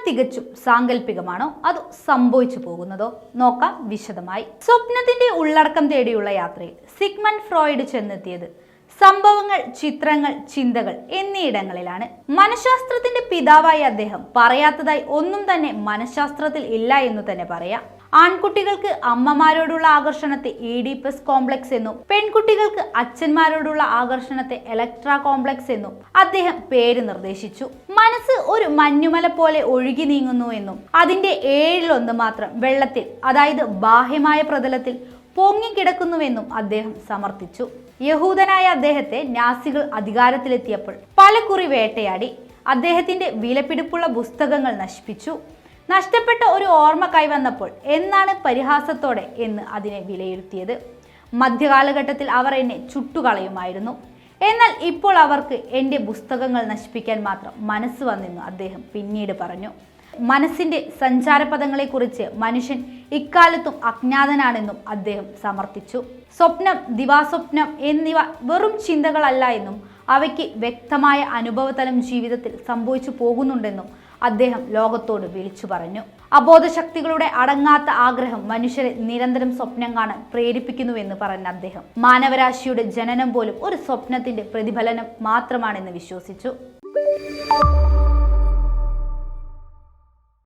തികച്ചും സാങ്കല്പികമാണോ അതോ സംഭവിച്ചു പോകുന്നതോ? നോക്കാം വിശദമായി. സ്വപ്നത്തിന്റെ ഉള്ളടക്കം തേടിയുള്ള യാത്രയിൽ സിഗ്മണ്ട് ഫ്രോയിഡ് ചെന്നെത്തിയത് സംഭവങ്ങൾ, ചിത്രങ്ങൾ, ചിന്തകൾ എന്നീയിടങ്ങളിലാണ്. മനഃശാസ്ത്രത്തിന്റെ പിതാവായ അദ്ദേഹം പറയാത്തതായി ഒന്നും തന്നെ മനഃശാസ്ത്രത്തിൽ ഇല്ല എന്ന് തന്നെ പറയാം. ആൺകുട്ടികൾക്ക് അമ്മമാരോടുള്ള ആകർഷണത്തെ ഈഡിപ്പസ് കോംപ്ലക്സ് എന്നും പെൺകുട്ടികൾക്ക് അച്ഛന്മാരോടുള്ള ആകർഷണത്തെ ഇലക്ട്ര കോംപ്ലക്സ് എന്നും അദ്ദേഹം പേര് നിർദ്ദേശിച്ചു. മനസ്സ് ഒരു മഞ്ഞുമല പോലെ ഒഴുകി നീങ്ങുന്നു എന്നും അതിന്റെ 1/7 മാത്രം വെള്ളത്തിൽ, അതായത് ബാഹ്യമായ പ്രതലത്തിൽ പൊങ്ങിക്കിടക്കുന്നുവെന്നും അദ്ദേഹം സമർത്ഥിച്ചു. യഹൂദനായ അദ്ദേഹത്തെ നാസികൾ അധികാരത്തിലെത്തിയപ്പോൾ പലകുറി വേട്ടയാടി. അദ്ദേഹത്തിന്റെ വിലപിടിപ്പുള്ള പുസ്തകങ്ങൾ നശിപ്പിച്ചു. നഷ്ടപ്പെട്ട ഒരു ഓർമ്മ കൈവന്നപ്പോൾ എന്നാണ് പരിഹാസത്തോടെ എന്ന് അതിനെ വിലയിരുത്തിയത്. മധ്യകാലഘട്ടത്തിൽ അവർ എന്നെ ചുട്ടുകളയുമായിരുന്നു. എന്നാൽ ഇപ്പോൾ അവർക്ക് എൻ്റെ പുസ്തകങ്ങൾ നശിപ്പിക്കാൻ മാത്രം മനസ്സ് വന്നെന്ന് അദ്ദേഹം പിന്നീട് പറഞ്ഞു. മനസ്സിന്റെ സഞ്ചാരപഥങ്ങളെക്കുറിച്ച് മനുഷ്യൻ ഇക്കാലത്തും അജ്ഞാതനാണെന്നും അദ്ദേഹം സമർത്ഥിച്ചു. സ്വപ്നം, ദിവാസ്വപ്നം എന്നിവ വെറും ചിന്തകളല്ല എന്നും അവയ്ക്ക് വ്യക്തമായ അനുഭവതലം ജീവിതത്തിൽ സംഭവിച്ചു പോകുന്നുണ്ടെന്നും അദ്ദേഹം ലോകത്തോട് വിളിച്ചു പറഞ്ഞു. അബോധശക്തികളുടെ അടങ്ങാത്ത ആഗ്രഹം മനുഷ്യരെ നിരന്തരം സ്വപ്നം കാണാൻ പ്രേരിപ്പിക്കുന്നുവെന്ന് പറഞ്ഞ അദ്ദേഹം മാനവരാശിയുടെ ജനനം പോലും ഒരു സ്വപ്നത്തിന്റെ പ്രതിഫലനം മാത്രമാണെന്ന് വിശ്വസിച്ചു.